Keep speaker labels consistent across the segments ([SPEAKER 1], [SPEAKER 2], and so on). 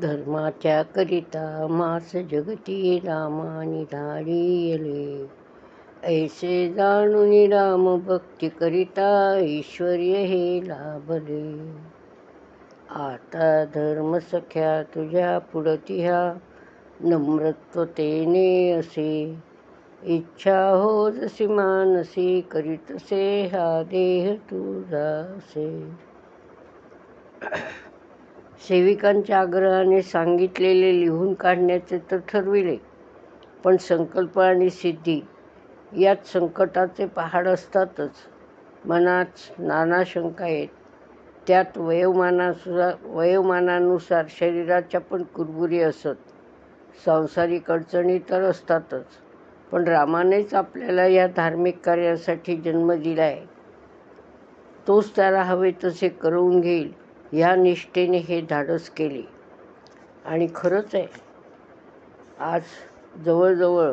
[SPEAKER 1] धर्माच्या करिता मास जगती रामानी धाडियले. ऐसे जाणून राम भक्ती करिता ऐश्वर्य हे लाभले. आता धर्म सख्या तुझ्या पुढतिहा नम्रत्वतेने असे. इच्छा हो जशी मानसी करीतसे हा देह तुझा असे. सेविकांच्या आग्रहाने सांगितलेले लिहून काढण्याचे तर ठरविले, पण संकल्प आणि सिद्धी यात संकटाचे पहाड असतातच. मनात नाना शंका येत. त्यात वयोमानानुसार शरीराच्या पण कुरबुरी असत. सांसारिक अडचणी तर असतातच, पण रामानेच आपल्याला या धार्मिक कार्यासाठी जन्म दिलाय. तोच त्याला हवे तसे करवून घेईल ह्या निष्ठेने हे धाडस केले. आणि खरंच आहे, आज जवळजवळ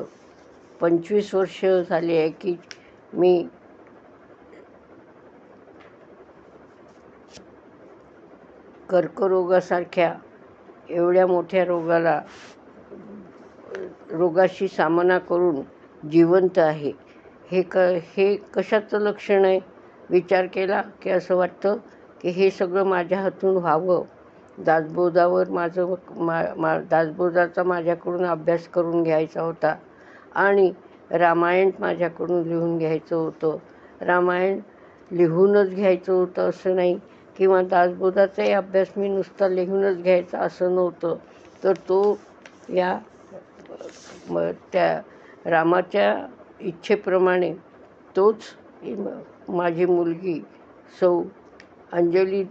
[SPEAKER 1] 25 वर्ष झाली आहे की मी कर्करोगासारख्या एवढ्या मोठ्या रोगाशी सामना करून जिवंत आहे. हे कशाचं लक्षण आहे? विचार केला की असं वाटतं की हे सगळं माझ्या हातून व्हावं. दासबोधाचा माझ्याकडून अभ्यास करून घ्यायचा होता आणि रामायण माझ्याकडून लिहून घ्यायचं होतं. रामायण लिहूनच घ्यायचं होतं असं नाही, किंवा दासबोधाचाही अभ्यास मी नुसता लिहूनच घ्यायचा असं नव्हतं. तर तो त्या रामाच्या इच्छेप्रमाणे तोच माझी मुलगी सौ अंजली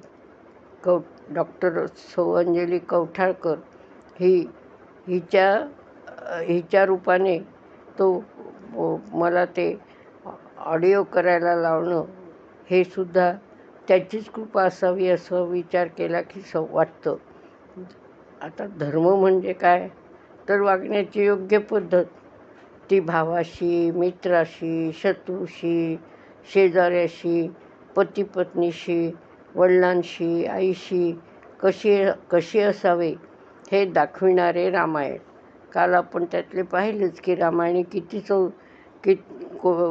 [SPEAKER 1] डॉक्टर सौ अंजली कवठाळकर हिच्या रूपाने तो मला ते ऑडिओ करायला लावणं हे सुद्धा त्याचीच कृपा असावी असं विचार केला की वाटतं. आता धर्म म्हणजे काय तर वागण्याची योग्य पद्धत. ती भावाशी, मित्राशी, शत्रूशी, शेजाऱ्याशी, पतीपत्नीशी, वडिलांशी, आईशी कशी असावे हे दाखविणारे रामायण. काल आपण त्यातले पाहिलेच की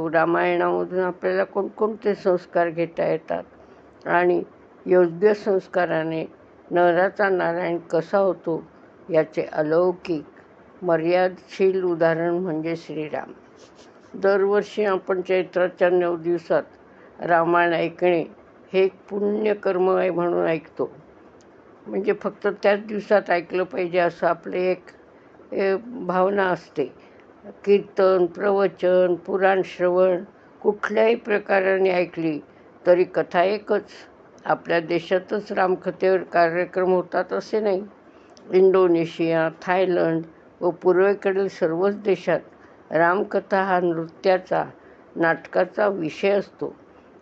[SPEAKER 1] रामायणामधून आपल्याला कोणकोणते संस्कार घेता येतात आणि योग्य संस्काराने नराचा नारायण कसा होतो याचे अलौकिक मर्यादशील उदाहरण म्हणजे श्रीराम. दरवर्षी आपण चैत्राच्या 9 दिवसात रामायण ऐकणे हे एक पुण्यकर्म आहे म्हणून ऐकतो. म्हणजे फक्त त्याच दिवसात ऐकलं पाहिजे असं आपले एक भावना असते. कीर्तन, प्रवचन, पुराण श्रवण कुठल्याही प्रकाराने ऐकली तरी कथा एकच. आपल्या देशातच रामकथेवर कार्यक्रम होतात असे नाही. इंडोनेशिया, थायलंड व पूर्वेकडील सर्वच देशात रामकथा हा नृत्याचा, नाटकाचा विषय असतो.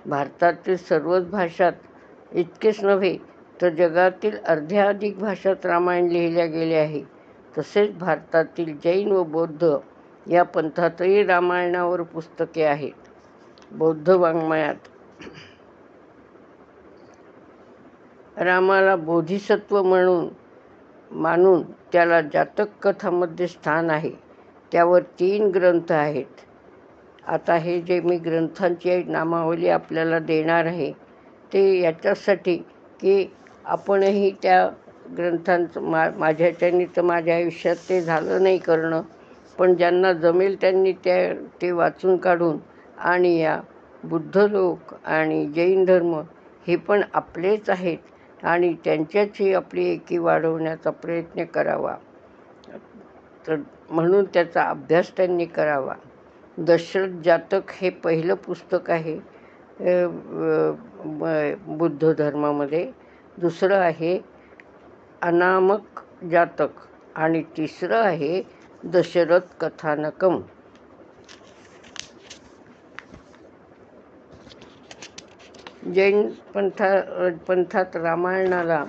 [SPEAKER 1] भारतातील सर्वच भाषात इतकेच नव्हे तर जगातील अर्ध्याधिक भाषात रामायण लिहिल्या गेले आहे. तसेच भारतातील जैन व बौद्ध या पंथातही रामायणावर पुस्तके आहेत. बौद्ध वाङ्मयात रामाला बोधिसत्व मानून त्याला जातक कथामध्ये स्थान आहे. त्यावर 3 ग्रंथ आहेत. आता हे जे मी ग्रंथांची नामावली आपल्याला देणार आहे ते याच्यासाठी की आपणही त्या ग्रंथांचं माझ्याच्यानी तर माझ्या आयुष्यात ते झालं नाही करणं, पण ज्यांना जमेल त्यांनी ते वाचून काढून आणि या बुद्ध लोक आणि जैन धर्म हे पण आपलेच आहेत आणि त्यांच्याची आपली एकी वाढवण्याचा प्रयत्न करावा. तर म्हणून त्याचा अभ्यास त्यांनी करावा. दशरथ जातक हे पहिलं पुस्तक आहे बुद्ध धर्मामध्ये. दुसरं आहे अनामक जातक आणि तिसरं आहे दशरथ कथानकम. जैन पंथात रामायणाला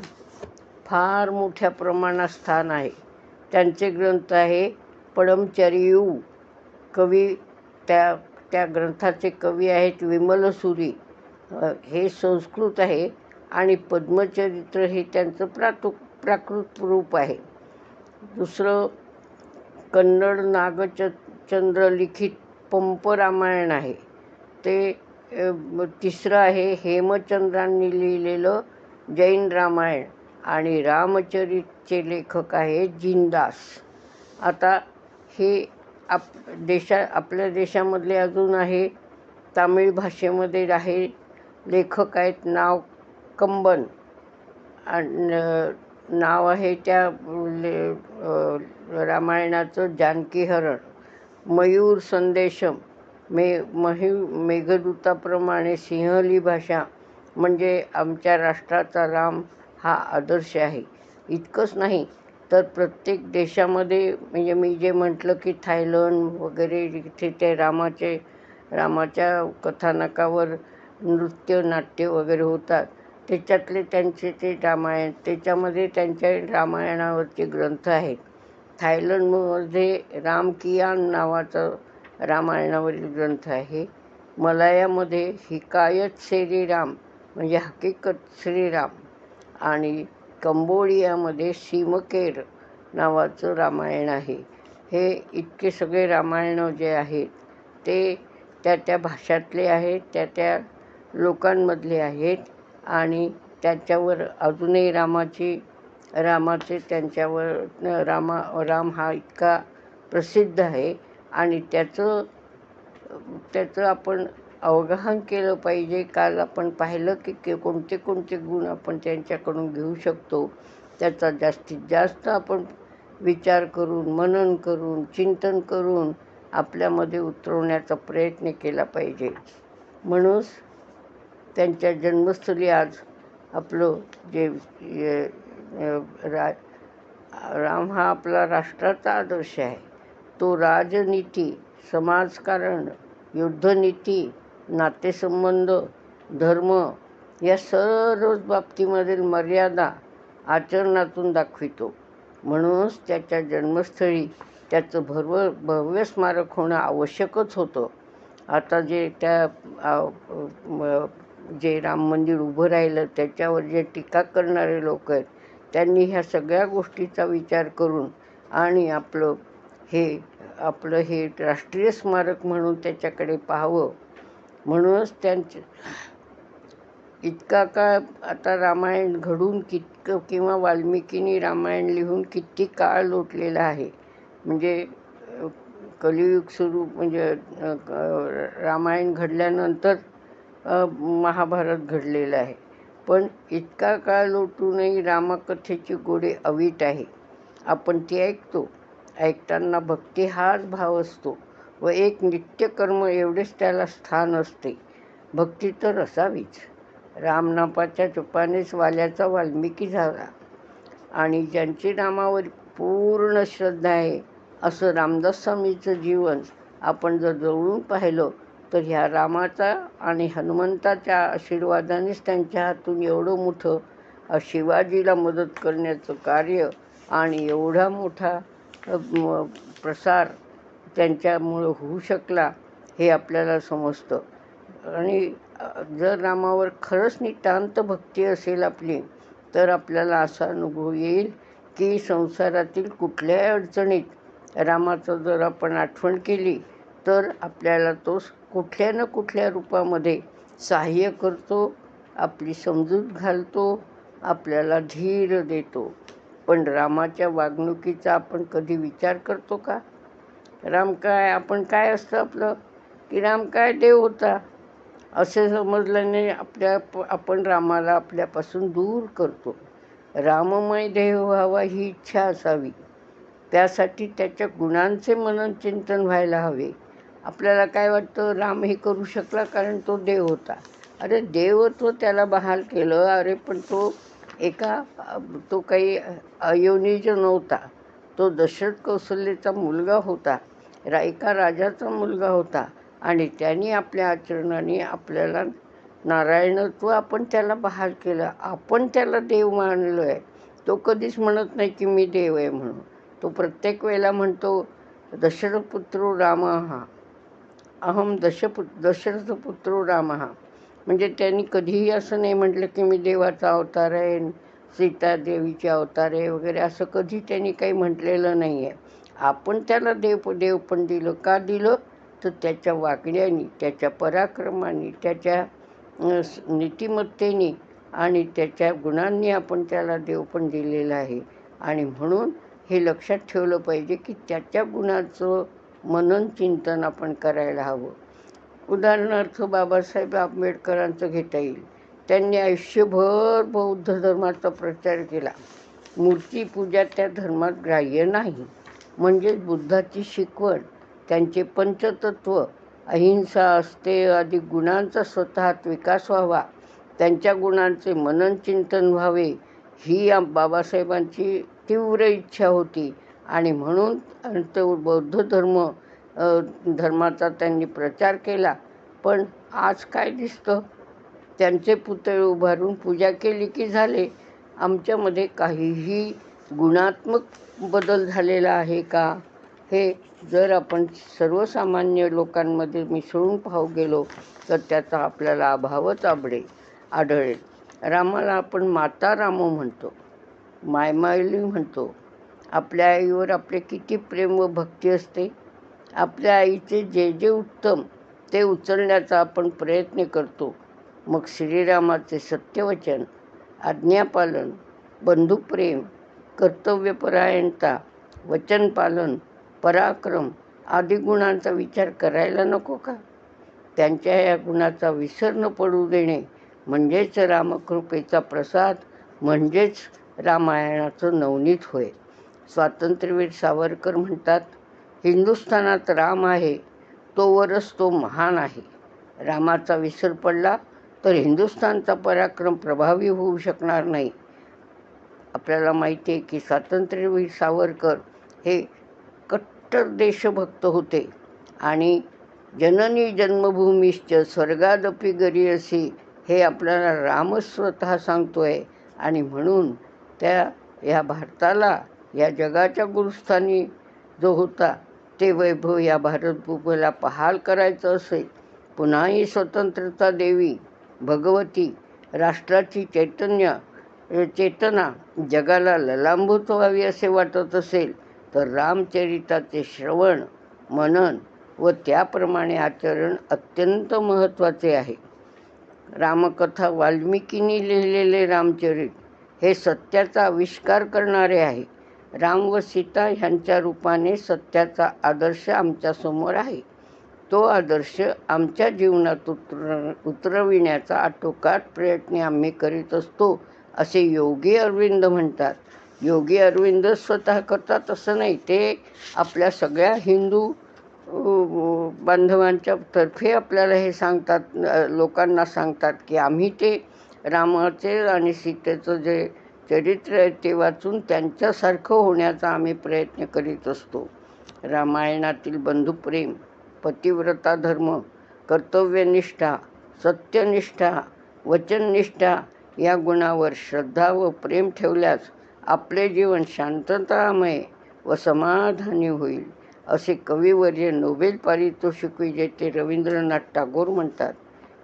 [SPEAKER 1] फार मोठ्या प्रमाणात स्थान आहे. त्यांचे ग्रंथ आहे पडमचरियू. त्या ग्रंथाचे कवी आहेत विमलसुरी. हे संस्कृत आहे आणि पद्मचरित्र हे त्यांचं अप्राकृत रूप आहे. दुसरं कन्नड नागचंद्र लिखित पंप रामायण आहे. ते तिसरं आहे हेमचंद्रांनी लिहिलेलं जैन रामायण आणि रामचरितचे लेखक आहेत जिनदास. आता हे आपल्या देशामधले अजून आहे, तामिळ भाषेमध्ये आहे, लेखक आहेत नाव कंबन नाव आहे त्या रामायणाचं जानकीहरण. मयूर संदेशम मेघदूताप्रमाणे सिंहली भाषा म्हणजे आमच्या राष्ट्राचा राम हा आदर्श आहे. इतकंच नाही तर प्रत्येक देशामध्ये म्हणजे मी जे म्हटलं की थायलंड वगैरे इथे ते रामाच्या कथानकावर नृत्य नाट्य वगैरे होतात. त्याच्यातले त्यांचे ते रामायण, त्याच्यामध्ये त्यांच्या रामायणावरचे ग्रंथ आहेत. थायलंडमध्ये रामकियान नावाचा रामायणावरील ग्रंथ आहे. मलायामध्ये हिकायत श्रीराम म्हणजे हकीकत श्रीराम आणि कंबोडियामध्ये सिमकेर नावाचं रामायण आहे. हे इतके सगळे रामायणं जे आहेत ते त्या भाषातले आहेत, त्या लोकांमधले आहेत आणि त्याच्यावर अजूनही रामाचे त्यांच्यावर राम हा इतका प्रसिद्ध आहे आणि त्याचं आपण अवगाहन केलं पाहिजे. काल आपण पाहिलं की कोणते कोणते गुण आपण त्यांच्याकडून घेऊ शकतो. त्याचा जास्तीत जास्त आपण विचार करून, मनन करून, चिंतन करून आपल्यामध्ये उतरवण्याचा प्रयत्न केला पाहिजे. म्हणूनच त्यांच्या जन्मस्थळी आज आपलं जे राम हा आपला राष्ट्राचा आदर्श आहे. तो राजनीती, समाजकारण, युद्धनीती, नातेसंबंध, धर्म या सर्व बाबतीमधील मर्यादा आचरणातून दाखवितो. म्हणूनच त्याच्या जन्मस्थळी त्याचं भव्य स्मारक होणं आवश्यकच होतं. आता जे राम मंदिर उभं राहिलं त्याच्यावर जे टीका करणारे लोक आहेत त्यांनी ह्या सगळ्या गोष्टीचा विचार करून आणि आपलं हे राष्ट्रीय स्मारक म्हणून त्याच्याकडे पाहावं. म्हणूनच इतका काळ आता रामायण घडून किंवा वाल्मिकींनी रामायण लिहून किती काळ लोटलेला आहे. म्हणजे कलियुग सुरू म्हणजे रामायण घडल्यानंतर महाभारत घडलेलं आहे. पण इतका काळ लोटूनही रामकथेची गोडी अवीट आहे. आपण ती ऐकतो. ऐकताना भक्ती हाच भाव असतो व एक नित्यकर्म एवढेच त्याला स्थान असते. भक्ती तर असावीच. रामनापाच्या जपानेच वाल्याचा वाल्मिकी झाला आणि ज्यांची रामावर पूर्ण श्रद्धा आहे असं रामदास स्वामीचं जीवन आपण जर जवळून पाहिलं तर ह्या रामाचा आणि हनुमंताच्या आशीर्वादानेच त्यांच्या हातून एवढं मोठं शिवाजीला मदत करण्याचं कार्य आणि एवढा मोठा प्रसार त्यांच्यामुळं होऊ शकला हे आपल्याला समजतं. आणि जर रामावर खरंच नितांत भक्ती असेल आपली तर आपल्याला असा अनुभव येईल की संसारातील कुठल्याही अडचणीत रामाचं जर आपण आठवण केली तर आपल्याला तो कुठल्या ना कुठल्या रूपामध्ये सहाय्य करतो, आपली समजूत घालतो, आपल्याला धीर देतो. पण रामाच्या वागणुकीचा आपण कधी विचार करतो का? राम काय आपण काय असतं आपलं की राम काय देव होता असे समजल्याने आपण रामाला आपल्यापासून दूर करतो. राममय देह व्हावा ही इच्छा असावी. त्यासाठी त्याच्या गुणांचे मनन चिंतन व्हायला हवे. आपल्याला काय वाटतं राम हे करू शकला कारण तो देव होता. अरे देवत्व त्याला बहाल केलं. अरे पण तो काही अयोनिज नव्हता. तो दशरथ कौशल्याचा मुलगा होता, एका राजाचा मुलगा होता आणि त्यांनी आपल्या आचरणाने आपल्याला नारायणत्व आपण त्याला बहाल केलं. आपण त्याला देव मानलो आहे. तो कधीच म्हणत नाही की मी देव आहे म्हणून. तो प्रत्येक वेळेला म्हणतो दशरथपुत्रो रामः अहम दशरथपुत्रो रामः. म्हणजे त्यांनी कधीही असं नाही म्हटलं की मी देवाचा अवतार आहे, सीतादेवीचे अवतारे वगैरे असं कधी त्यांनी काही म्हटलेलं नाही आहे. आपण त्याला देव पण दिलं. का दिलं? तर त्याच्या वागण्याने, त्याच्या पराक्रमाने, त्याच्या नीतिमत्तेने आणि त्याच्या गुणांनी आपण त्याला देव पण दिलेला आहे. आणि म्हणून हे लक्षात ठेवलं पाहिजे की त्याच्या गुणाचं मनन चिंतन आपण करायला हवं. उदाहरणार्थ बाबासाहेब आंबेडकरांचं घेता येईल. त्यांनी आयुष्यभर बौद्ध धर्माचा प्रचार केला. मूर्तीपूजा त्या धर्मात ग्राह्य नाही. म्हणजेच बुद्धाची शिकवण, त्यांचे पंचतत्व, अहिंसा, अस्तेय आदी गुणांचा स्वतःत विकास व्हावा, त्यांच्या गुणांचे मनन चिंतन व्हावे, ही बाबासाहेबांची तीव्र इच्छा होती. आणि म्हणून तो बौद्ध धर्माचा त्यांनी प्रचार केला. पण आज काय दिसतं? त्यांचे पुतळे उभारून पूजा केली की झाले. आमच्यामध्ये काहीही गुणात्मक बदल झालेला आहे का? हे जर आपण सर्वसामान्य लोकांमध्ये मिसळून पाहू गेलो तर त्याचा आपल्याला अभावच आढळेल. रामाला आपण माता राम म्हणतो, मायमायली म्हणतो. आपल्या आईवर आपले किती प्रेम व भक्ती असते. आपल्या आईचे जे जे उत्तम ते उचलण्याचा आपण प्रयत्न करतो. मग श्रीरामाचे सत्यवचन, आज्ञापालन, बंधुप्रेम, कर्तव्यपरायणता, वचनपालन, पराक्रम आदी गुणांचा विचार करायला नको का? त्यांच्या या गुणाचा विसर न पडू देणे म्हणजेच रामकृपेचा प्रसाद, म्हणजेच रामायणाचं नवनीत होय. स्वातंत्र्यवीर सावरकर म्हणतात, हिंदुस्थानात राम आहे तोवरच तो महान आहे. रामाचा विसर पडला तर हिंदुस्थानचा पराक्रम प्रभावी होऊ शकणार नाही. आपल्याला माहिती आहे की स्वातंत्र्यवीर सावरकर हे कट्टर देशभक्त होते आणि जननी जन्मभूमीश्च स्वर्गादपि गरीयसी हे आपल्याला रामच स्वतः सांगतोय. आणि म्हणून या भारताला, या जगाच्या गुरुस्थानी जो होता ते वैभव या भारतभूमीला बहाल करायचं असेल, पुन्हा ही स्वतंत्रता देवी भगवती राष्ट्राची चेतना जगाला ललांभूत व्हावी असे वाटत असेल तर रामचरिताचे श्रवण, मनन व त्याप्रमाणे आचरण अत्यंत महत्त्वाचे आहे. रामकथा वाल्मिकींनी लिहिलेले रामचरित हे सत्याचा आविष्कार करणारे आहे. राम व सीता ह्यांच्या रूपाने सत्याचा आदर्श आमच्यासमोर आहे. तो आदर्श आमच्या जीवनात उतरविण्याचा आटोकाट प्रयत्न आम्ही करीत असतो असे योगी अरविंद म्हणतात. योगी अरविंद स्वतः करतात असं नाही, ते आपल्या सगळ्या हिंदू बांधवांच्या तर्फे आपल्याला हे सांगतात, लोकांना सांगतात की आम्ही ते रामाचे आणि सीतेचं जे चरित्र आहे ते वाचून त्यांच्यासारखं होण्याचा आम्ही प्रयत्न करीत असतो. रामायणातील बंधुप्रेम, पतिव्रता धर्म, कर्तव्यनिष्ठा, सत्यनिष्ठा, वचननिष्ठा या गुणावर श्रद्धा व प्रेम ठेवल्यास आपले जीवन शांततामय व समाधानी होईल असे कविवर्य नोबेल पारितोषिक विजेते रवींद्रनाथ टागोर म्हणतात.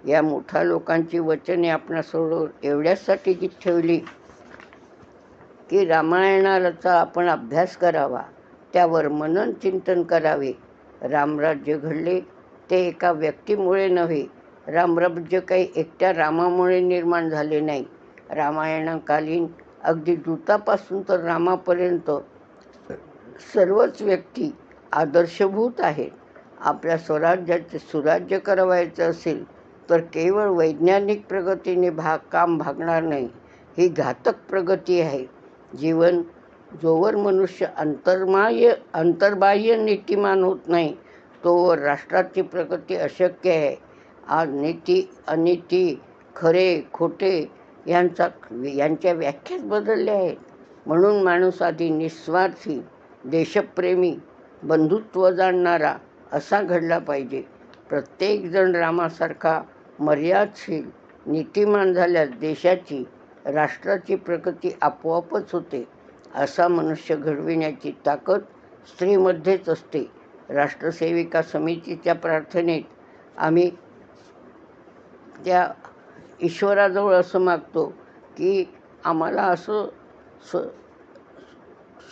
[SPEAKER 1] या मोठ्या लोकांची वचने आपणासमोर एवढ्यासाठी ठेवली की रामायणाचा आपण अभ्यास करावा, त्यावर मनन चिंतन करावे. रामराज्य घडले ते एका व्यक्तीमुळे नव्हे. रामराज्य काही एकट्या रामामुळे निर्माण झाले नाही. रामायणकालीन अगदी दूतापासून तर रामापर्यंत सर्वच व्यक्ती आदर्शभूत आहेत. आपल्या स्वराज्याचे सुराज्य करावायचे असेल तर केवळ वैज्ञानिक प्रगतीने काम भागणार नाही. ही घातक प्रगती आहे. जोवर मनुष्य अंतर्बाह्य नीतिमान होत नाही तोवर राष्ट्राची प्रगती अशक्य आहे. आज नीती, अनीती, खरे खोटे यांच्या व्याख्याच बदलल्या आहेत. म्हणून माणूस आधी निस्वार्थी, देशप्रेमी, बंधुत्व जाणणारा असा घडला पाहिजे. प्रत्येकजण रामासारखा मर्यादशील, नीतिमान झाल्यास देशाची, राष्ट्राची प्रगती आपोआपच होते. असा मनुष्य घडविण्याची ताकद स्त्रीमध्येच असते. राष्ट्रसेविका समितीच्या प्रार्थनेत आम्ही त्या ईश्वराजवळ असं मागतो की आम्हाला असं स्व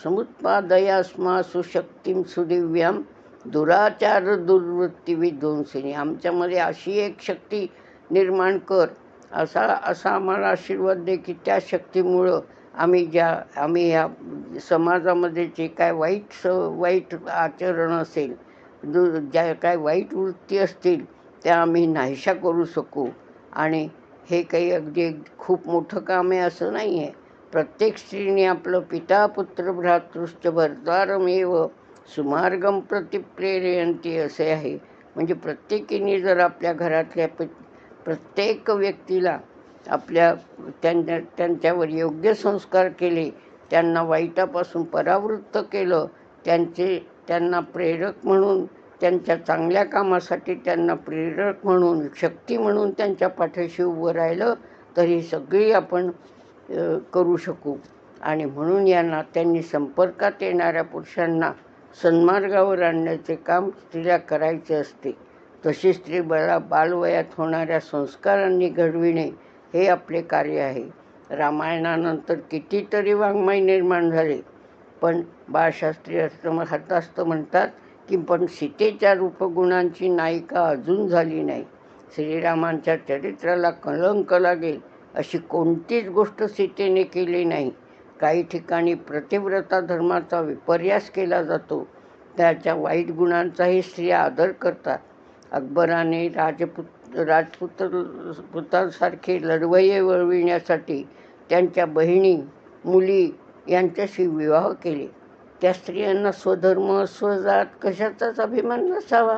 [SPEAKER 1] समुत्पादयास्मासु शक्तीं सुदिव्यां दुराचार दुर्वृत्ती विध्वंसिनी. आमच्यामध्ये अशी एक शक्ती निर्माण कर, असा आम्हाला आशीर्वाद दे की त्या शक्तीमुळं आम्ही या समाजामध्ये जे काय वाईट आचरण असेल, ज्या काय वाईट वृत्ती असतील त्या आम्ही नाहीशा करू शकू. आणि हे काही अगदी खूप मोठं काम आहे असं नाही आहे. प्रत्येक स्त्रीने आपलं पिता पुत्र भ्रातृश्च भर्तारमेव सुमार्गम प्रति प्रेरयन्ति असे आहे. म्हणजे प्रत्येकीने जर आपल्या घरातल्या प्रत्येक व्यक्तीला त्यांच्यावर योग्य संस्कार केले, त्यांना वाईटापासून परावृत्त केलं, त्यांना प्रेरक म्हणून, त्यांच्या चांगल्या कामासाठी त्यांना प्रेरक म्हणून, शक्ती म्हणून त्यांच्या पाठीशी उभं राहिलं, तर ही सगळी आपण करू शकू. आणि म्हणून या नात्यांनी संपर्कात येणाऱ्या पुरुषांना सन्मार्गावर आणण्याचे काम स्त्रीला करायचे असते. तशी स्त्री बालवयात होणाऱ्या संस्कारांनी घडविणे हे आपले कार्य आहे. रामायणानंतर कितीतरी वाङ्मय निर्माण झाले, पण बाळशास्त्री हतास्त म्हणतात की पण सीतेच्या रूपगुणांची नायिका अजून झाली नाही. श्रीरामांच्या चरित्राला कलंक लागेल अशी कोणतीच गोष्ट सीतेने केली नाही. काही ठिकाणी प्रतिव्रता धर्माचा विपर्यास केला जातो, त्याच्या वाईट गुणांचाही स्त्रिया आदर करतात. अकबराने राजपुतांसारखे लढवय्ये वळविण्यासाठी त्यांच्या बहिणी मुली यांच्याशी विवाह केले. त्या स्त्रियांना स्वधर्म स्वजात कशाचाच अभिमान नसावा.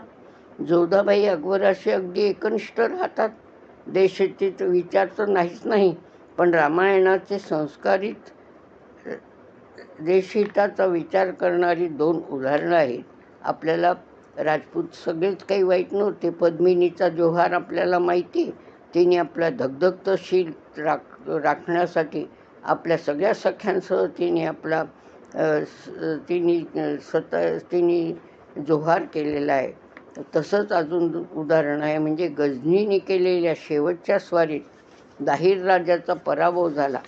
[SPEAKER 1] जोधाबाई अकबराशी अगदी एकनिष्ठ राहतात. देशहित विचार तर नाहीच नाही, पण रामायणाचे संस्कारित देशहिताचा विचार करणारी 2 उदाहरणं आहेत. आपल्याला राजपूत सगळेच काही वाईट नव्हते. पद्मिनीचा जोहार आपल्याला माहिती आहे. तिने आपला धगधगतं शील राखण्यासाठी आपल्या सगळ्या सख्यांसह तिने जोहार केलेला आहे. तसंच अजून उदाहरण आहे, म्हणजे गजनीने केलेल्या शेवटच्या स्वारीत दाहिर राजाचा पराभव झाला.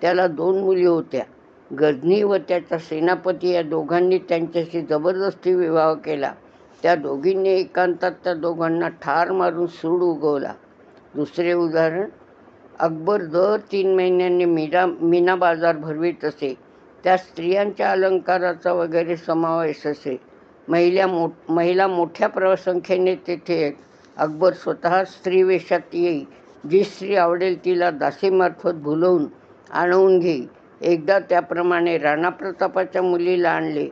[SPEAKER 1] त्याला 2 मुली होत्या. गजनी व त्याचा सेनापती या दोघांनी त्यांच्याशी जबरदस्ती विवाह केला. त्या दोघींनी एकांतात त्या दोघांना ठार मारून सूड उगवला. दुसरे उदाहरण, अकबर दर 3 महिन्यांनी मीना बाजार भरवीत असे. त्या स्त्रियांच्या अलंकाराचा वगैरे समावेश असे. महिला मोठ्या संख्येने तेथे आहेत. अकबर स्वतः स्त्री वेशात येई. जी स्त्री आवडेल तिला दासीमार्फत भुलवून आणवून घेई. एकदा त्याप्रमाणे राणा प्रतापाच्या मुलीला आणले.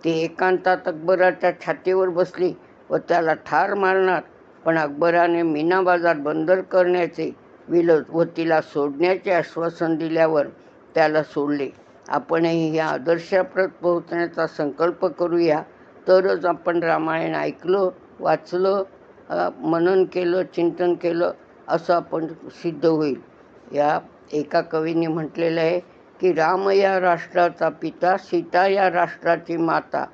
[SPEAKER 1] ती एकांतात अकबराच्या छातीवर बसली व त्याला ठार मारणार, पण अकबराने मीना बाजार बंदर करण्याचे व तिला सोडण्याचे आश्वासन दिल्यावर त्याला सोडले. आपणही या आदर्शाप्रत पोहोचण्याचा संकल्प करूया, तरच आपण रामायण ऐकलं, वाचलं, मनन केलं, चिंतन केलं असं आपण सिद्ध होईल. या एका कवीने म्हटलेलं आहे की राम या राष्ट्राचा पिता, सीता या राष्ट्राची माता,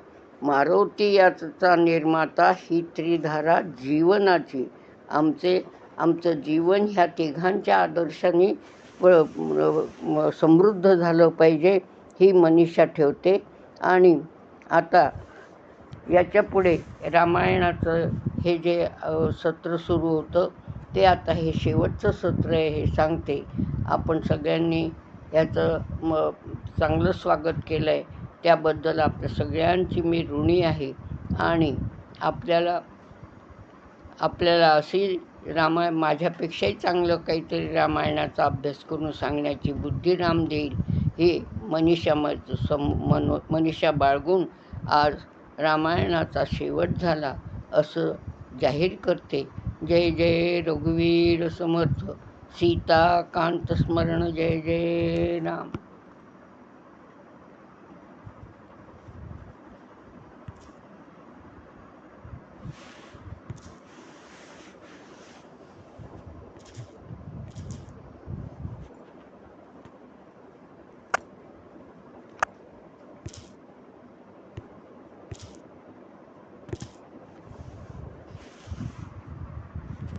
[SPEAKER 1] मारुती याचा निर्माता, ही त्रिधारा जीवनाची. आमचं जीवन ह्या तिघांच्या आदर्शाने समृद्ध झालं पाहिजे, ही मनीषा ठेवते. आणि आता याच्या पुढे रामायणाचं हे जे सत्र सुरू होतं ते आता हे शेवटचं सत्र आहे हे सांगते. आपण सगळ्यांनी याचं चांगलं स्वागत केलं आहे, त्याबद्दल आपल्या सगळ्यांची मी ऋणी आहे. आणि आपल्याला अशी माझ्यापेक्षाही चांगलं काहीतरी रामायणाचा अभ्यास करून सांगण्याची बुद्धी राम देईल, ही मनीषा बाळगून आज रामायणाचा शेवट झाला असं जाहीर करते. जय जय रघुवीर समर्थ. सीता कांत स्मरण. जय जय राम.